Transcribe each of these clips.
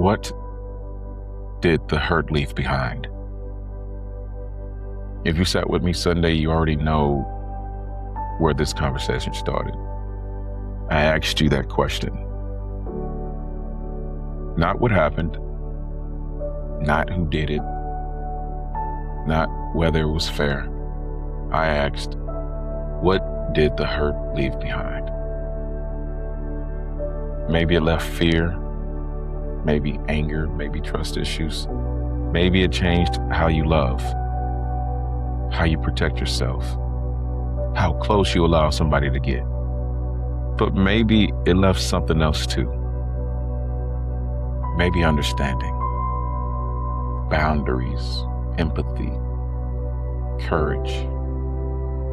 What did the hurt leave behind? If you sat with me Sunday, you already know where this conversation started. I asked you that question. Not what happened, not who did it, not whether it was fair. I asked, what did the hurt leave behind? Maybe it left fear, maybe anger, maybe trust issues. Maybe it changed how you love, how you protect yourself, how close you allow somebody to get. But maybe it left something else too. Maybe understanding, boundaries, empathy, courage.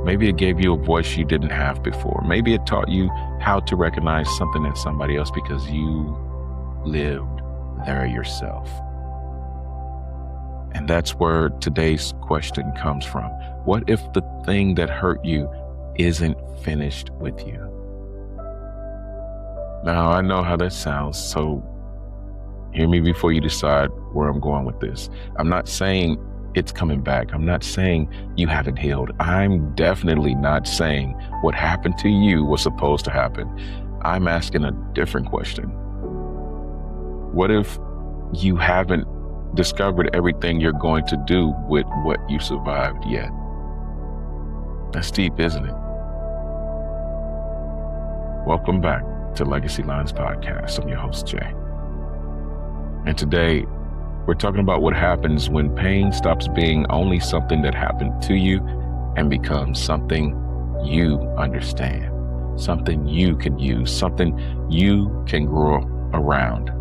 Maybe it gave you a voice you didn't have before. Maybe it taught you how to recognize something in somebody else because you lived there yourself. And that's where today's question comes from. What if the thing that hurt you isn't finished with you? Now, I know how that sounds, so hear me before you decide where I'm going with this. I'm not saying it's coming back. I'm not saying you haven't healed. I'm definitely not saying what happened to you was supposed to happen. I'm asking a different question. What if you haven't discovered everything you're going to do with what you survived yet? That's deep, isn't it? Welcome back to Legacy Lines Podcast. I'm your host, Jay. And today, we're talking about what happens when pain stops being only something that happened to you and becomes something you understand, something you can use, something you can grow around.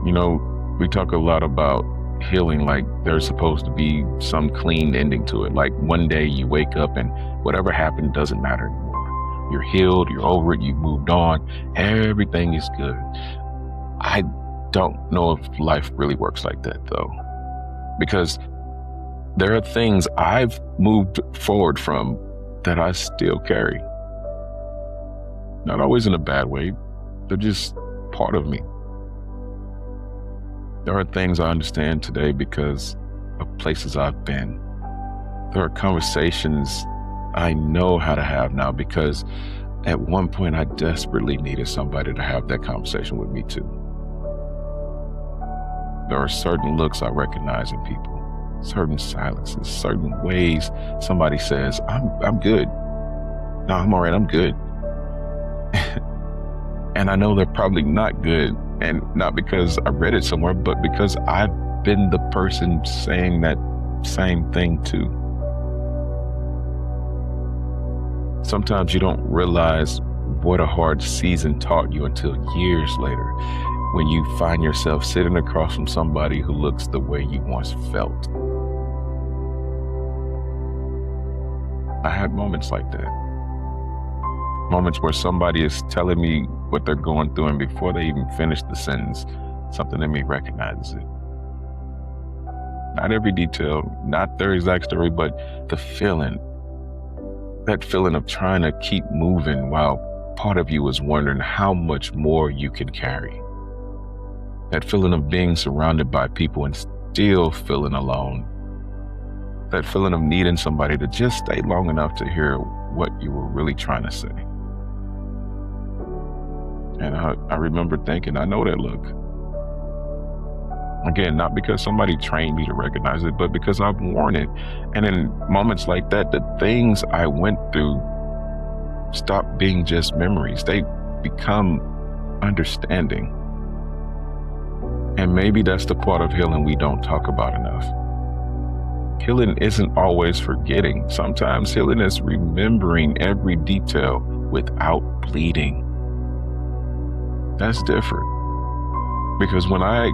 You know, we talk a lot about healing like there's supposed to be some clean ending to it. Like one day you wake up and whatever happened doesn't matter anymore. You're healed, you're over it, you've moved on, everything is good. I don't know if life really works like that though, because there are things I've moved forward from that I still carry. Not always in a bad way, they're just part of me. There are things I understand today because of places I've been. There are conversations I know how to have now because at one point I desperately needed somebody to have that conversation with me too. There are certain looks I recognize in people, certain silences, certain ways somebody says, I'm good. No, I'm all right, I'm good. And I know they're probably not good. And not because I read it somewhere, but because I've been the person saying that same thing too. Sometimes you don't realize what a hard season taught you until years later, when you find yourself sitting across from somebody who looks the way you once felt. I had moments like that. Moments where somebody is telling me what they're going through, and before they even finish the sentence, something in me recognizes it. Not every detail, not their exact story, but the feeling. That feeling of trying to keep moving while part of you is wondering how much more you can carry. That feeling of being surrounded by people and still feeling alone. That feeling of needing somebody to just stay long enough to hear what you were really trying to say. And I remember thinking, I know that look. Again, not because somebody trained me to recognize it, but because I've worn it. And in moments like that, the things I went through stop being just memories. They become understanding. And maybe that's the part of healing we don't talk about enough. Healing isn't always forgetting. Sometimes healing is remembering every detail without bleeding. That's different. Because when I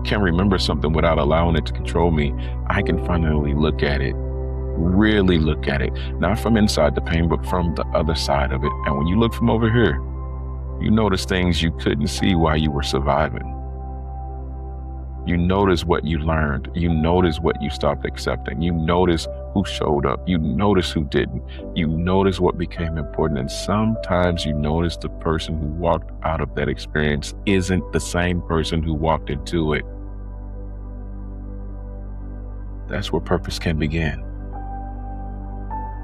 can remember something without allowing it to control me, I can finally look at it, really look at it, not from inside the pain, but from the other side of it. And when you look from over here, you notice things you couldn't see while you were surviving. You notice what you learned. You notice what you stopped accepting. You notice who showed up. You notice who didn't. You notice what became important. And sometimes you notice the person who walked out of that experience isn't the same person who walked into it. That's where purpose can begin.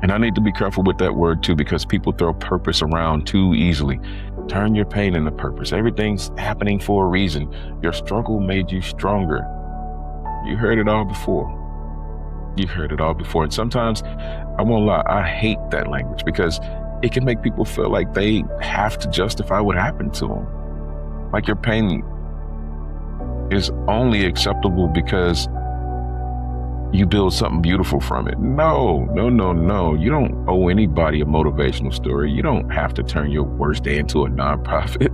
And I need to be careful with that word too, because people throw purpose around too easily. Turn your pain into purpose. Everything's happening for a reason. Your struggle made you stronger. You heard it all before. You heard it all before. And sometimes, I won't lie, I hate that language because it can make people feel like they have to justify what happened to them. Like your pain is only acceptable because you build something beautiful from it. No. You don't owe anybody a motivational story. You don't have to turn your worst day into a nonprofit.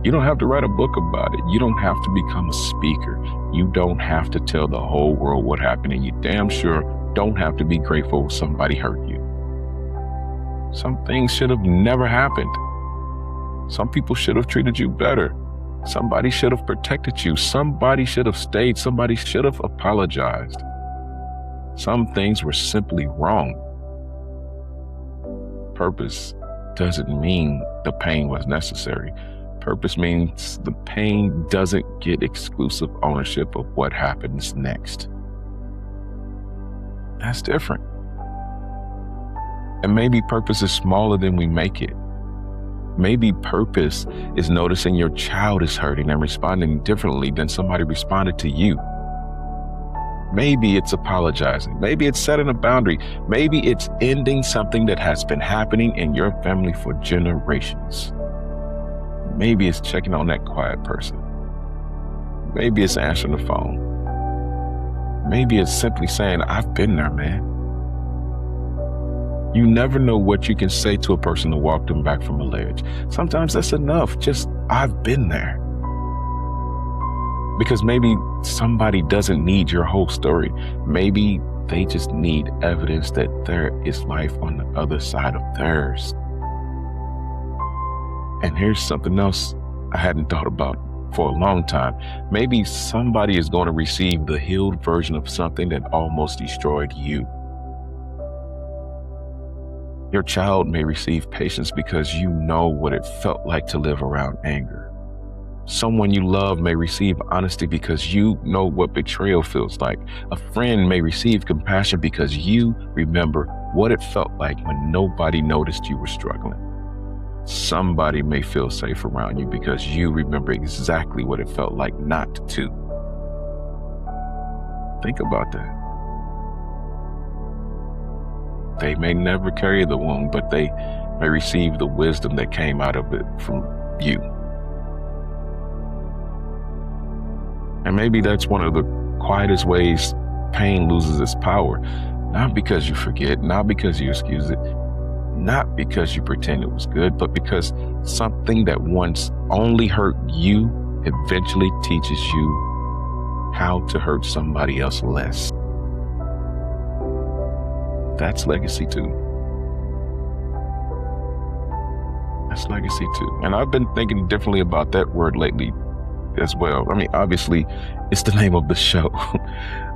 You don't have to write a book about it. You don't have to become a speaker. You don't have to tell the whole world what happened, and you damn sure don't have to be grateful somebody hurt you. Some things should have never happened. Some people should have treated you better. Somebody should have protected you. Somebody should have stayed. Somebody should have apologized. Some things were simply wrong. Purpose doesn't mean the pain was necessary. Purpose means the pain doesn't get exclusive ownership of what happens next. That's different. And maybe purpose is smaller than we make it. Maybe purpose is noticing your child is hurting and responding differently than somebody responded to you. Maybe it's apologizing. Maybe it's setting a boundary. Maybe it's ending something that has been happening in your family for generations. Maybe it's checking on that quiet person. Maybe it's answering the phone. Maybe it's simply saying, I've been there, man. You never know what you can say to a person to walk them back from a ledge. Sometimes that's enough. Just, I've been there. Because maybe somebody doesn't need your whole story. Maybe they just need evidence that there is life on the other side of theirs. And here's something else I hadn't thought about for a long time. Maybe somebody is going to receive the healed version of something that almost destroyed you. Your child may receive patience because you know what it felt like to live around anger. Someone you love may receive honesty because you know what betrayal feels like. A friend may receive compassion because you remember what it felt like when nobody noticed you were struggling. Somebody may feel safe around you because you remember exactly what it felt like not to. Think about that. They may never carry the wound, but they may receive the wisdom that came out of it from you. And maybe that's one of the quietest ways pain loses its power. Not because you forget, not because you excuse it, not because you pretend it was good, but because something that once only hurt you eventually teaches you how to hurt somebody else less. That's legacy too. That's legacy too. And I've been thinking differently about that word lately as well. I mean, obviously, it's the name of the show.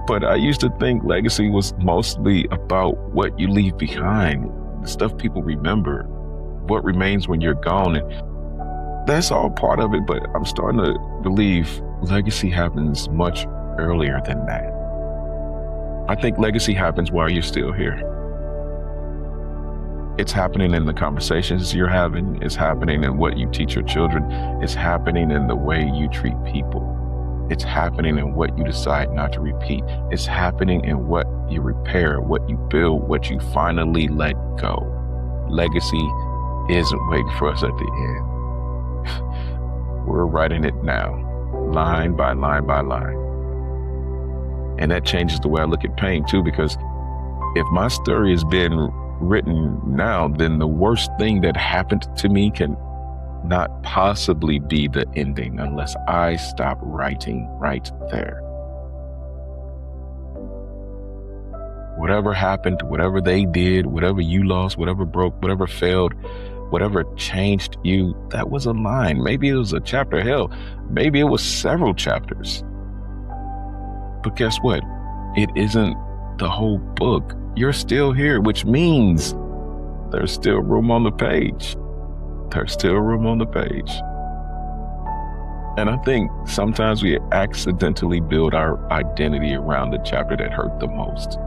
But I used to think legacy was mostly about what you leave behind, the stuff people remember, what remains when you're gone. And that's all part of it, but I'm starting to believe legacy happens much earlier than that. I think legacy happens while you're still here. It's happening in the conversations you're having. It's happening in what you teach your children. It's happening in the way you treat people. It's happening in what you decide not to repeat. It's happening in what you repair, what you build, what you finally let go. Legacy isn't waiting for us at the end. We're writing it now, line by line by line. And that changes the way I look at pain too, because if my story has been written now, then the worst thing that happened to me can not possibly be the ending unless I stop writing right there. Whatever happened, whatever they did, whatever you lost, whatever broke, whatever failed, whatever changed you, that was a line. Maybe it was a chapter. Hell, maybe it was several chapters. But guess what? It isn't the whole book. you're still here, which means there's still room on the page. There's still room on the page. And I think sometimes we accidentally build our identity around the chapter that hurt the most.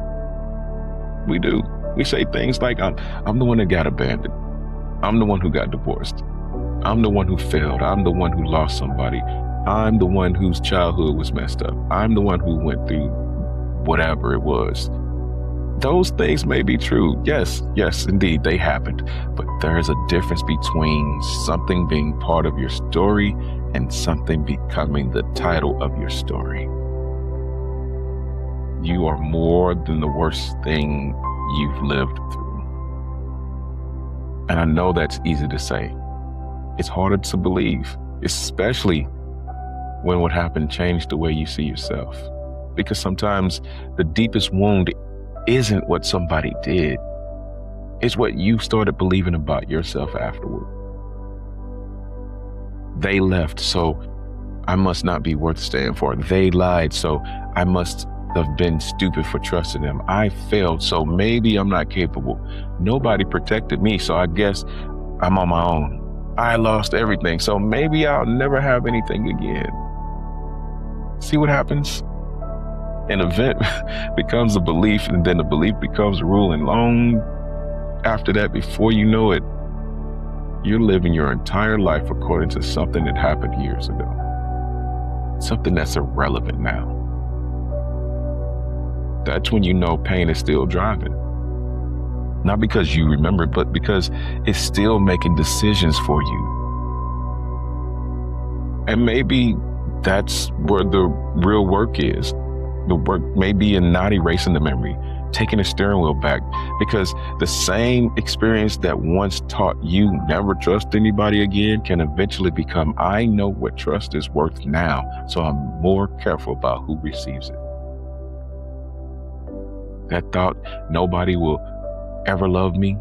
We do. We say things like, I'm the one that got abandoned. I'm the one who got divorced. I'm the one who failed. I'm the one who lost somebody. I'm the one whose childhood was messed up. I'm the one who went through whatever it was. Those things may be true. Yes, indeed, they happened. But there's a difference between something being part of your story and something becoming the title of your story. You are more than the worst thing you've lived through. And I know that's easy to say. It's harder to believe, especially when what happened changed the way you see yourself. Because sometimes the deepest wound isn't what somebody did. It's what you started believing about yourself afterward. They left, so I must not be worth staying for. They lied, so I must have been stupid for trusting them. I failed, so maybe I'm not capable. Nobody protected me, so I guess I'm on my own. I lost everything, so maybe I'll never have anything again. See what happens? An event becomes a belief, and then the belief becomes a rule, and long after that, before you know it, you're living your entire life according to something that happened years ago. Something that's irrelevant now. That's when you know pain is still driving. Not because you remember, but because it's still making decisions for you. And maybe that's where the real work is. The work may be in not erasing the memory, taking the steering wheel back, because the same experience that once taught you never trust anybody again can eventually become, I know what trust is worth now, so I'm more careful about who receives it. That thought, nobody will ever love me,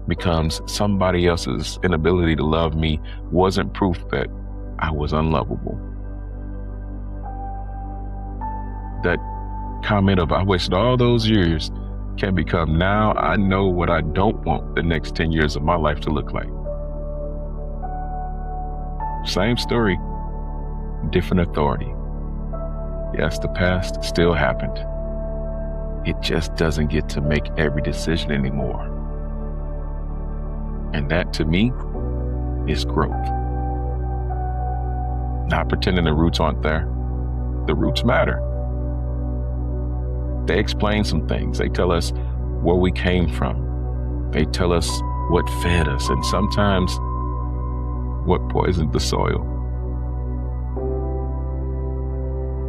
becomes somebody else's inability to love me wasn't proof that I was unlovable. That comment of I wasted all those years can become, now I know what I don't want the next 10 years of my life to look like. Same story, different authority. Yes, the past still happened. It just doesn't get to make every decision anymore. And that, to me, is growth. Not pretending the roots aren't there. The roots matter. They explain some things. They tell us where we came from. They tell us what fed us, and sometimes what poisoned the soil.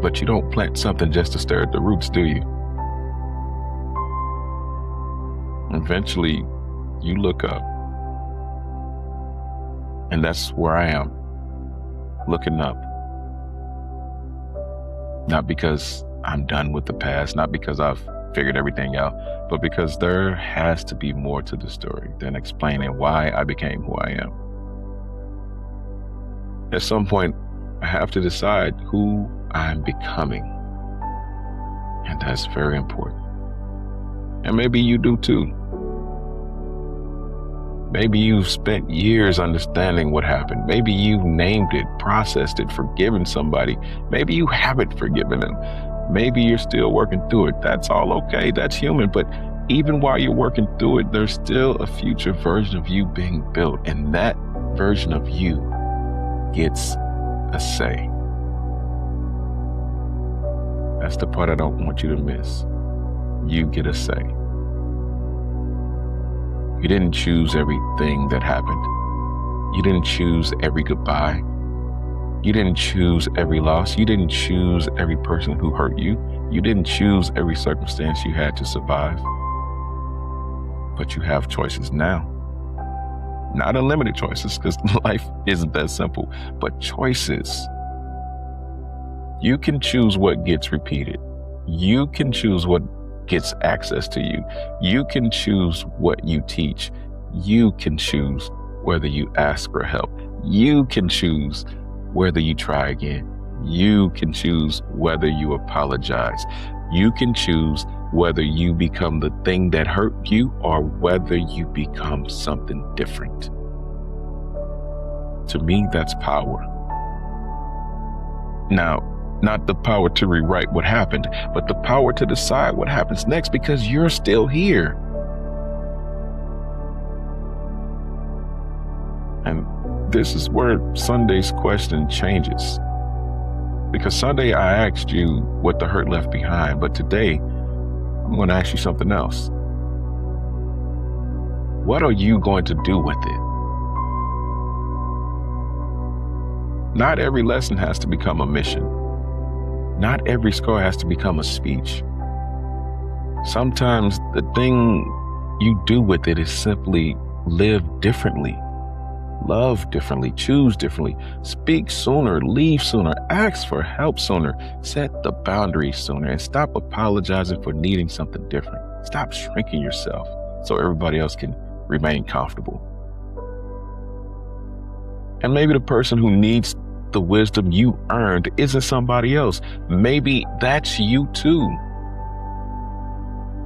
But you don't plant something just to stare at the roots, do you? Eventually, you look up. And that's where I am, looking up. Not because I'm done with the past, not because I've figured everything out, but because there has to be more to the story than explaining why I became who I am. At some point, I have to decide who I'm becoming. And that's very important. And maybe you do too. Maybe you've spent years understanding what happened. Maybe you've named it, processed it, forgiven somebody. Maybe you haven't forgiven them. Maybe you're still working through it. That's all okay. That's human. But even while you're working through it, there's still a future version of you being built. And that version of you gets a say. That's the part I don't want you to miss. You get a say. You didn't choose everything that happened. You didn't choose every goodbye. You didn't choose every loss. You didn't choose every person who hurt you. You didn't choose every circumstance you had to survive. But you have choices now. Not unlimited choices, because life isn't that simple, but choices. You can choose what gets repeated. You can choose what gets access to you. You can choose what you teach. You can choose whether you ask for help. You can choose whether you try again. You can choose whether you apologize. You can choose whether you become the thing that hurt you or whether you become something different. To me, that's power. Now, not the power to rewrite what happened, but the power to decide what happens next, because you're still here. And this is where Sunday's question changes. Because Sunday I asked you what the hurt left behind, but today I'm going to ask you something else. What are you going to do with it? Not every lesson has to become a mission. Not every scar has to become a speech. Sometimes the thing you do with it is simply live differently, love differently, choose differently, speak sooner, leave sooner, ask for help sooner, set the boundaries sooner, and stop apologizing for needing something different. Stop shrinking yourself so everybody else can remain comfortable. And maybe the person who needs the wisdom you earned isn't somebody else. Maybe that's you too.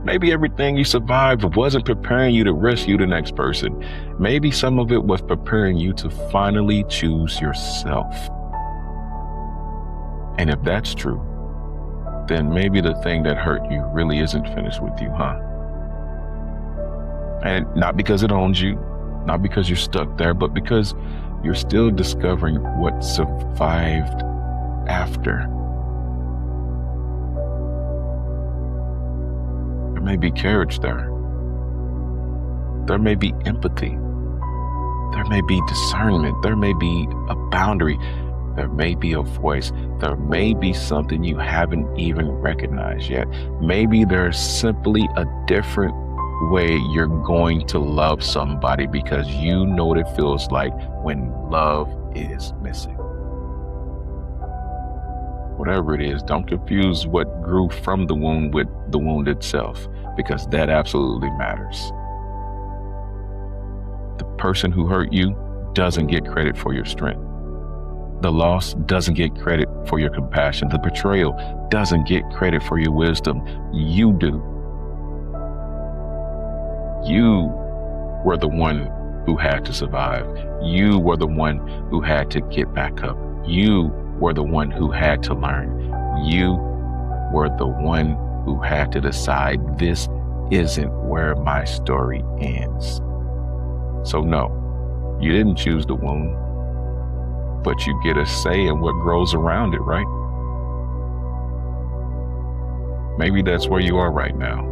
Maybe everything you survived wasn't preparing you to rescue the next person. Maybe some of it was preparing you to finally choose yourself. And if that's true, then maybe the thing that hurt you really isn't finished with you, huh? And not because it owns you, not because you're stuck there, but because you're still discovering what survived after. There may be courage there. There may be empathy. There may be discernment. There may be a boundary. There may be a voice. There may be something you haven't even recognized yet. Maybe there's simply a different way you're going to love somebody because you know what it feels like when love is missing. Whatever it is, don't confuse what grew from the wound with the wound itself, because that absolutely matters. The person who hurt you doesn't get credit for your strength. The loss doesn't get credit for your compassion. The betrayal doesn't get credit for your wisdom. You do. You were the one who had to survive. You were the one who had to get back up. You were the one who had to learn. You were the one who had to decide this isn't where my story ends. So no, you didn't choose the wound, but you get a say in what grows around it, right? Maybe that's where you are right now.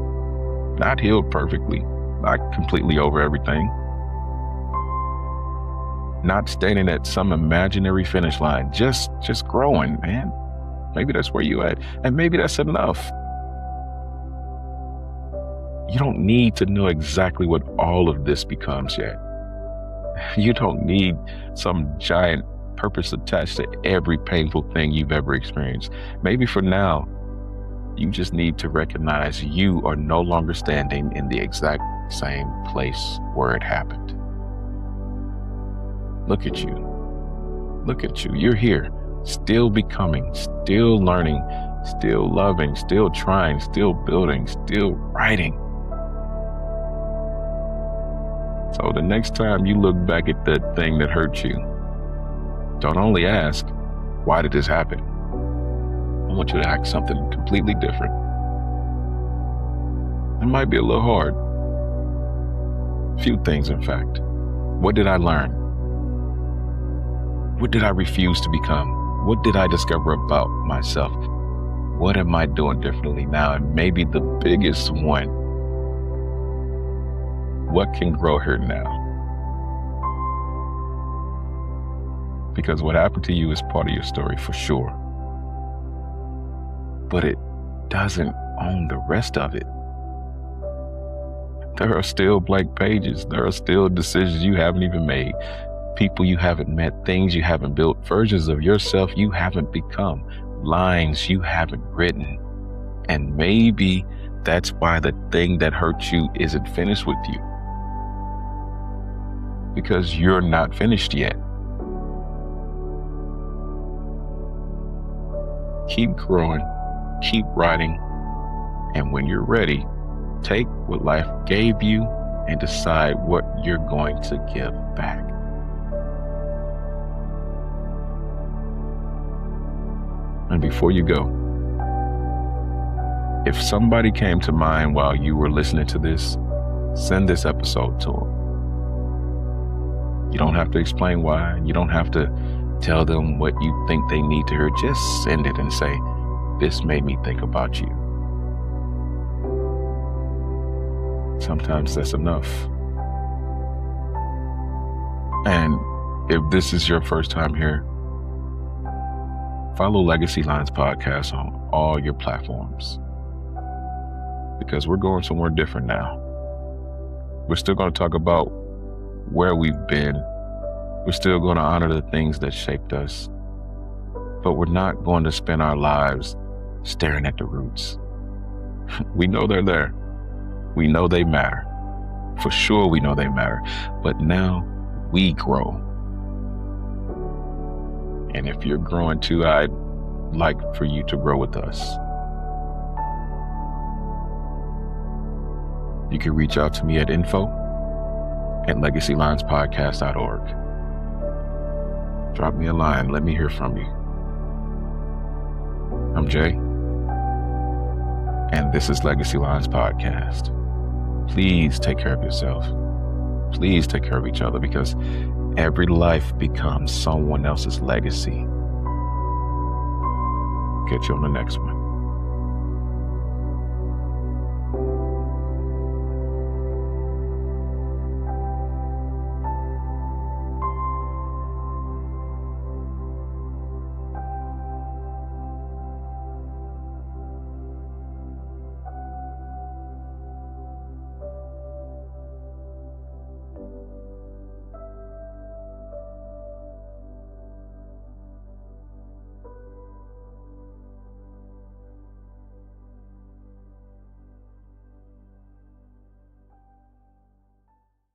Not healed perfectly, not completely over everything. Not standing at some imaginary finish line, just growing, man. Maybe that's where you at, and maybe that's enough. You don't need to know exactly what all of this becomes yet. You don't need some giant purpose attached to every painful thing you've ever experienced. Maybe for now, you just need to recognize you are no longer standing in the exact same place where it happened. Look at you. Look at you. You're here, still becoming, still learning, still loving, still trying, still building, still writing. So the next time you look back at that thing that hurt you, don't only ask, why did this happen? I want you to ask something completely different. It might be a little hard. Few things, in fact. What did I learn? What did I refuse to become? What did I discover about myself? What am I doing differently now? And maybe the biggest one, what can grow here now? Because what happened to you is part of your story for sure. But it doesn't own the rest of it. There are still blank pages. There are still decisions you haven't even made. People you haven't met, things you haven't built, versions of yourself you haven't become, lines you haven't written. And maybe that's why the thing that hurt you isn't finished with you. Because you're not finished yet. Keep growing, keep writing, And when you're ready, take what life gave you and decide what you're going to give back. And before you go, if somebody came to mind while you were listening to this, send this episode to them. You don't have to explain why. You don't have to tell them what you think they need to hear. Just send it and say, this made me think about you. Sometimes that's enough. And if this is your first time here, follow Legacy Lines Podcast on all your platforms, because we're going somewhere different now. We're still going to talk about where we've been. We're still going to honor the things that shaped us, but we're not going to spend our lives staring at the roots. We know they're there. We know they matter. For sure we know they matter. But now we grow. And if you're growing too, I'd like for you to grow with us. You can reach out to me at info@legacylinespodcast.org. Drop me a line. Let me hear from you. I'm Jay, and this is Legacy Lines Podcast. Please take care of yourself. Please take care of each other, because every life becomes someone else's legacy. Catch you on the next one.